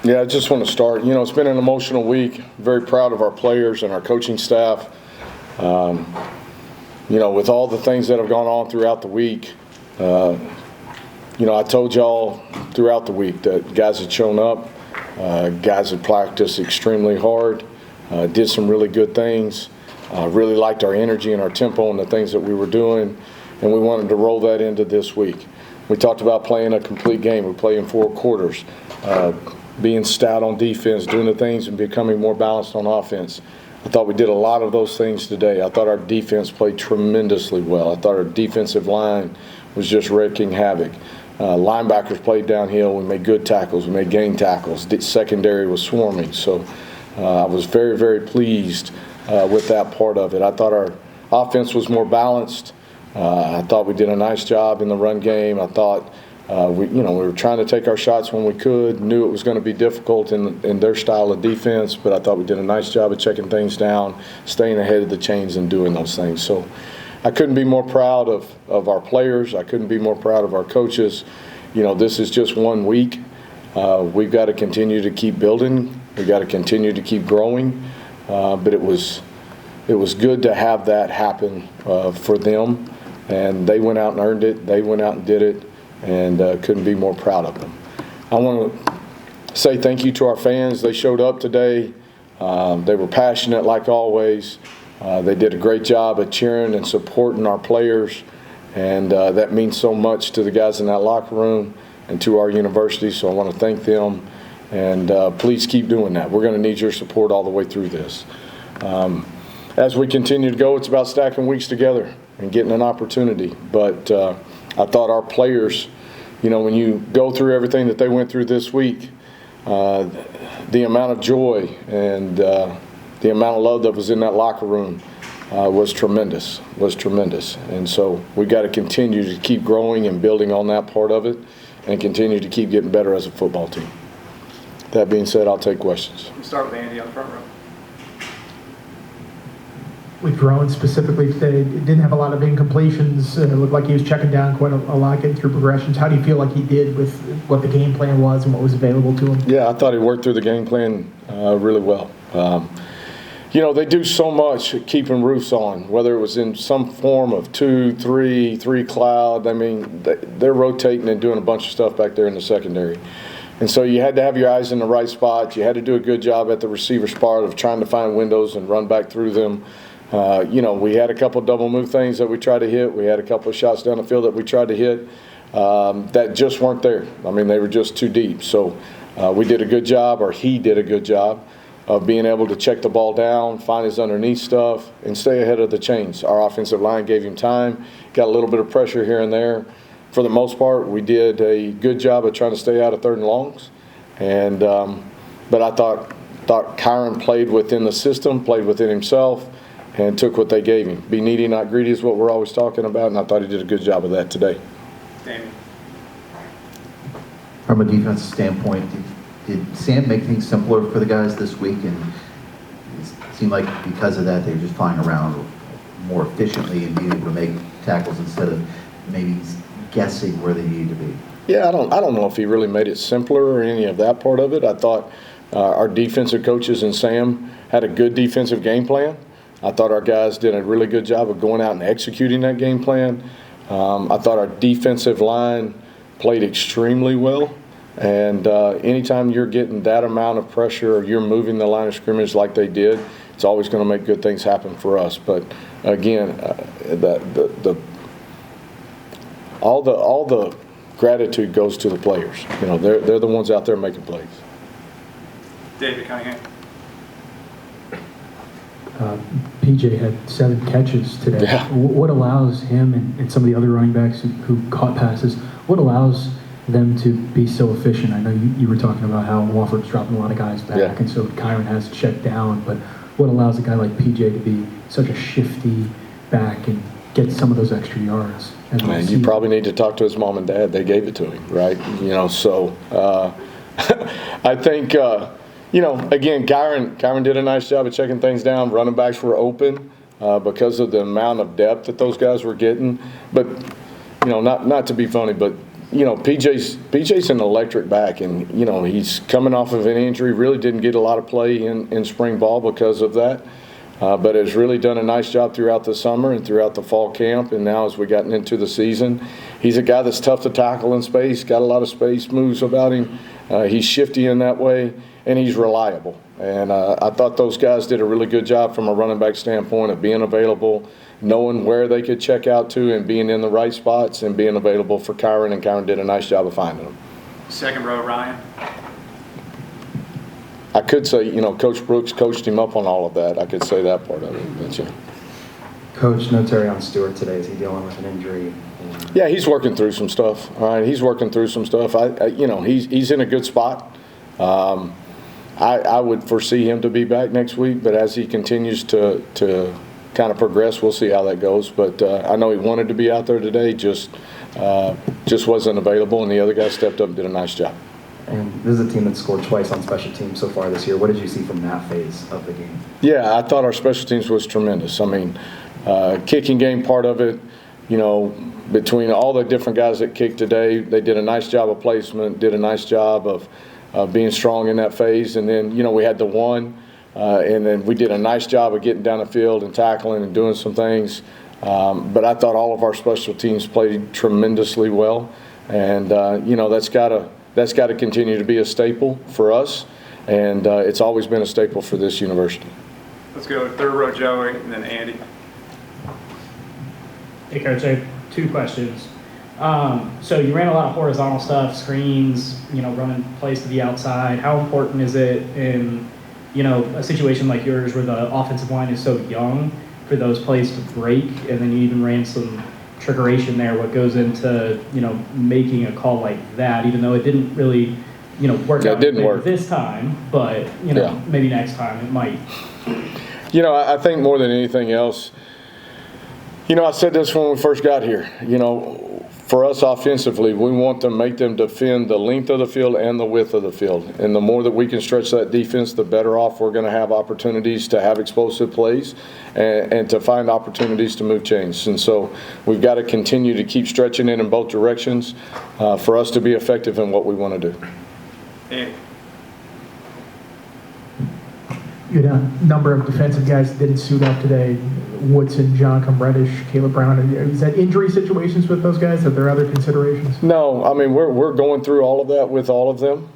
Yeah, I just want to start. It's been an emotional week. Very proud of our players and our coaching staff. With all the things that have gone on throughout the week, I told y'all throughout the week that guys had shown up, guys had practiced extremely hard, did some really good things, really liked our energy and our tempo and the things that we were doing, and we wanted to roll that into this week. We talked about playing a complete game. We play in 4 quarters, being stout on defense, doing the things and becoming more balanced on offense. I thought we did a lot of those things today. I thought our defense played tremendously well. I thought our defensive line was just wreaking havoc. Linebackers played downhill. We made good tackles. We made game tackles. The secondary was swarming. So I was very, very pleased with that part of it. I thought our offense was more balanced. I thought we did a nice job in the run game. I thought we were trying to take our shots when we could, knew it was going to be difficult in their style of defense, but I thought we did a nice job of checking things down, staying ahead of the chains and doing those things. So I couldn't be more proud of our players. I couldn't be more proud of our coaches. This is just 1 week. We've got to continue to keep building. We've got to continue to keep growing. But it was good to have that happen for them. And they went out and earned it. They went out and did it. And couldn't be more proud of them. I want to say thank you to our fans. They showed up today. They were passionate like always. They did a great job at cheering and supporting our players, and that means so much to the guys in that locker room and to our university, so I want to thank them, and please keep doing that. We're going to need your support all the way through this. As we continue to go, it's about stacking weeks together and getting an opportunity, but I thought our players, when you go through everything that they went through this week, the amount of joy and the amount of love that was in that locker room was tremendous. And so we got to continue to keep growing and building on that part of it and continue to keep getting better as a football team. That being said, I'll take questions. We'll start with Andy on the front row. With Rowan specifically today, it didn't have a lot of incompletions. It looked like he was checking down quite a lot, getting through progressions. How do you feel like he did with what the game plan was and what was available to him? Yeah, I thought he worked through the game plan really well. They do so much at keeping roofs on, whether it was in some form of 2-3 cloud. I mean, they're rotating and doing a bunch of stuff back there in the secondary. And so you had to have your eyes in the right spot. You had to do a good job at the receiver spot of trying to find windows and run back through them. We had a couple double move things that we tried to hit. We had a couple of shots down the field that we tried to hit that just weren't there. I mean, they were just too deep. So we did a good job, or he did a good job, of being able to check the ball down, find his underneath stuff, and stay ahead of the chains. Our offensive line gave him time, got a little bit of pressure here and there. For the most part, we did a good job of trying to stay out of 3rd and longs. And but I thought Kyron played within the system, played within himself, and took what they gave him. Be needy, not greedy is what we're always talking about, and I thought he did a good job of that today. Damien. From a defensive standpoint, did Sam make things simpler for the guys this week? And it seemed like because of that, they were just flying around more efficiently and being able to make tackles instead of maybe guessing where they needed to be. Yeah, I don't know if he really made it simpler or any of that part of it. I thought our defensive coaches and Sam had a good defensive game plan. I thought our guys did a really good job of going out and executing that game plan. I thought our defensive line played extremely well. And anytime you're getting that amount of pressure or you're moving the line of scrimmage like they did, it's always going to make good things happen for us. But again, all the gratitude goes to the players. They're the ones out there making plays. David Cunningham. PJ had 7 catches today. Yeah. What allows him and some of the other running backs who caught passes, what allows them to be so efficient? I know you were talking about how Wofford's dropping a lot of guys back, yeah. And so Kyron has to check down, but what allows a guy like PJ to be such a shifty back and get some of those extra yards? Man, you probably need to talk to his mom and dad. They gave it to him, right? So I think, again, Kyron did a nice job of checking things down. Running backs were open because of the amount of depth that those guys were getting. But, not to be funny, but PJ's an electric back, and he's coming off of an injury. Really didn't get a lot of play in spring ball because of that, but has really done a nice job throughout the summer and throughout the fall camp. And now as we've gotten into the season, he's a guy that's tough to tackle in space. Got a lot of space moves about him. He's shifty in that way, and he's reliable. And I thought those guys did a really good job from a running back standpoint of being available, knowing where they could check out to, and being in the right spots and being available for Kyron, and Kyron did a nice job of finding them. Second row, Ryan. I could say, Coach Brooks coached him up on all of that. I could say that part of it. But, yeah. Coach, no Terrion Stewart today. Is he dealing with an injury? Yeah, he's working through some stuff. All right, he's working through some stuff. He's in a good spot. I would foresee him to be back next week, but as he continues to kind of progress, we'll see how that goes. But I know he wanted to be out there today, just wasn't available, and the other guy stepped up and did a nice job. And this is a team that scored twice on special teams so far this year. What did you see from that phase of the game? Yeah, I thought our special teams was tremendous. I mean, kicking game part of it, between all the different guys that kicked today, they did a nice job of placement, did a nice job of being strong in that phase. And then, we had the one, and then we did a nice job of getting down the field and tackling and doing some things. But I thought all of our special teams played tremendously well. And, that's got to continue to be a staple for us. And it's always been a staple for this university. Let's go third row, Joey, and then Andy. Hey, Coach, I have two questions. So you ran a lot of horizontal stuff, screens, running plays to the outside. How important is it in, a situation like yours where the offensive line is so young for those plays to break, and then you even ran some trickeration there? What goes into, making a call like that, even though it didn't really, work out this time, but, maybe next time it might. I think more than anything else, I said this when we first got here, for us offensively, we want to make them defend the length of the field and the width of the field. And the more that we can stretch that defense, the better off we're going to have opportunities to have explosive plays and to find opportunities to move chains. And so we've got to continue to keep stretching it in both directions for us to be effective in what we want to do. Andy. You had a number of defensive guys that didn't suit up today. Woodson, John Reddish, Caleb Brown. Is that injury situations with those guys? Are there other considerations? No, I mean, we're going through all of that with all of them.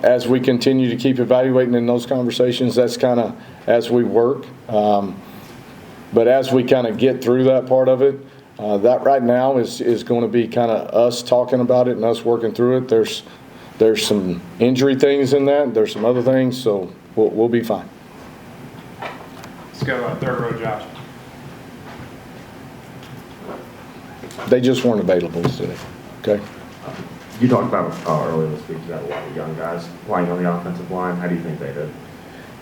As we continue to keep evaluating in those conversations, that's kind of as we work. But as we kind of get through that part of it, that right now is going to be kind of us talking about it and us working through it. There's some injury things in that. There's some other things, so we'll be fine. Let's go third row, Josh. They just weren't available today. Okay. You talked about earlier this week, you got a lot of young guys playing on the offensive line. How do you think they did?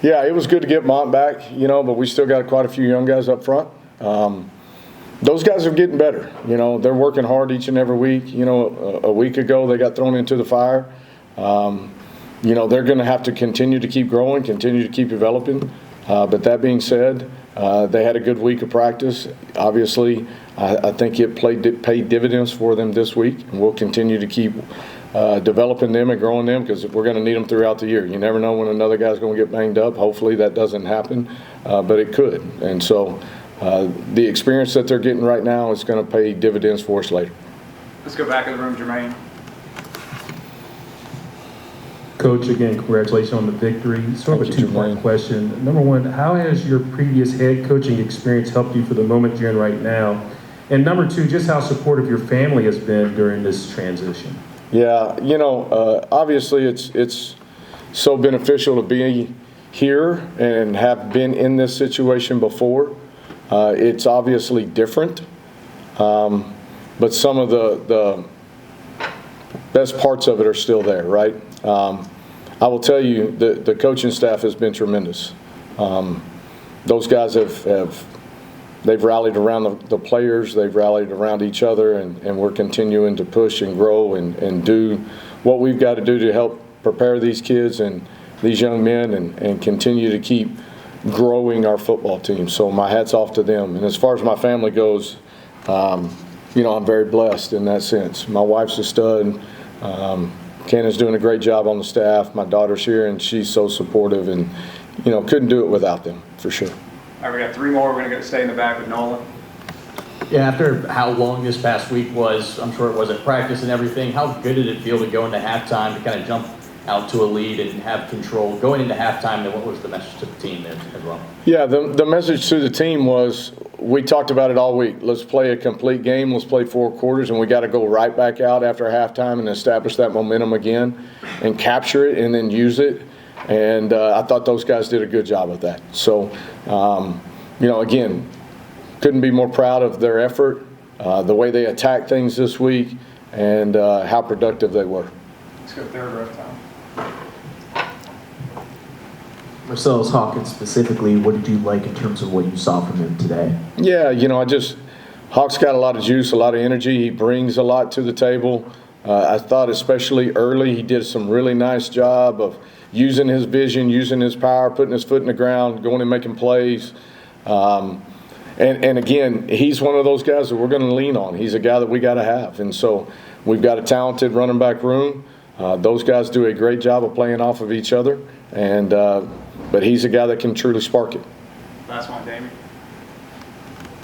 Yeah, it was good to get Mont back, but we still got quite a few young guys up front. Those guys are getting better. They're working hard each and every week. A week ago they got thrown into the fire. They're going to have to continue to keep growing, continue to keep developing. But that being said, they had a good week of practice. Obviously, I think it paid dividends for them this week, and we'll continue to keep developing them and growing them because we're going to need them throughout the year. You never know when another guy's going to get banged up. Hopefully that doesn't happen, but it could. And so the experience that they're getting right now is going to pay dividends for us later. Let's go back in the room, Jermaine. Coach, again, congratulations on the victory. Sort of a two-part question. Number one, how has your previous head coaching experience helped you for the moment you're in right now? And number two, just how supportive your family has been during this transition. Yeah, obviously it's so beneficial to be here and have been in this situation before. It's obviously different, but some of the best parts of it are still there, right? I will tell you the coaching staff has been tremendous. Those guys they've rallied around the players, they've rallied around each other, and we're continuing to push and grow and do what we've got to do to help prepare these kids and these young men and continue to keep growing our football team. So my hat's off to them. And as far as my family goes, I'm very blessed in that sense. My wife's a stud. Cannon's doing a great job on the staff. My daughter's here, and she's so supportive, and, couldn't do it without them, for sure. All right, we got 3 more. We're going to stay in the back with Nolan. Yeah, after how long this past week was, I'm sure it was at practice and everything, how good did it feel to go into halftime to kind of jump out to a lead and have control going into halftime? And what was the message to the team there as well? Yeah, the message to the team was, we talked about it all week. Let's play a complete game. Let's play 4 quarters, and we got to go right back out after halftime and establish that momentum again and capture it and then use it. And I thought those guys did a good job of that. So, again, couldn't be more proud of their effort, the way they attacked things this week, and how productive they were. Let's go 3rd row, Tom. Marcellus Hawkins specifically, what did you like in terms of what you saw from him today? Yeah, Hawk's got a lot of juice, a lot of energy. He brings a lot to the table. I thought especially early he did some really nice job of using his vision, using his power, putting his foot in the ground, going and making plays. And again, he's one of those guys that we're going to lean on. He's a guy that we got to have. And so we've got a talented running back room. Those guys do a great job of playing off of each other. And but he's a guy that can truly spark it. Last one, Damien.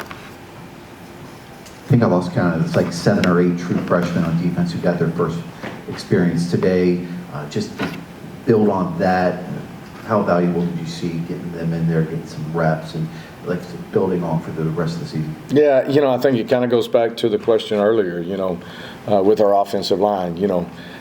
I think I lost count. It's like 7 or 8 true freshmen on defense who got their first experience today. Just to build on that, how valuable did you see getting them in there, getting some reps, and like building on for the rest of the season? Yeah, I think it kind of goes back to the question earlier, with our offensive line.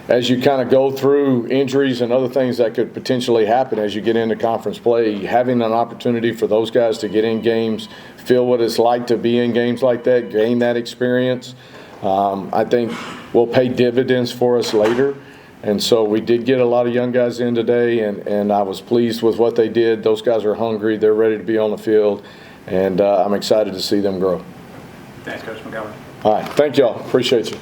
As you kind of go through injuries and other things that could potentially happen as you get into conference play, having an opportunity for those guys to get in games, feel what it's like to be in games like that, gain that experience, I think will pay dividends for us later. And so we did get a lot of young guys in today, and I was pleased with what they did. Those guys are hungry. They're ready to be on the field, and I'm excited to see them grow. Thanks, Coach Montgomery. All right. Thank y'all. Appreciate you.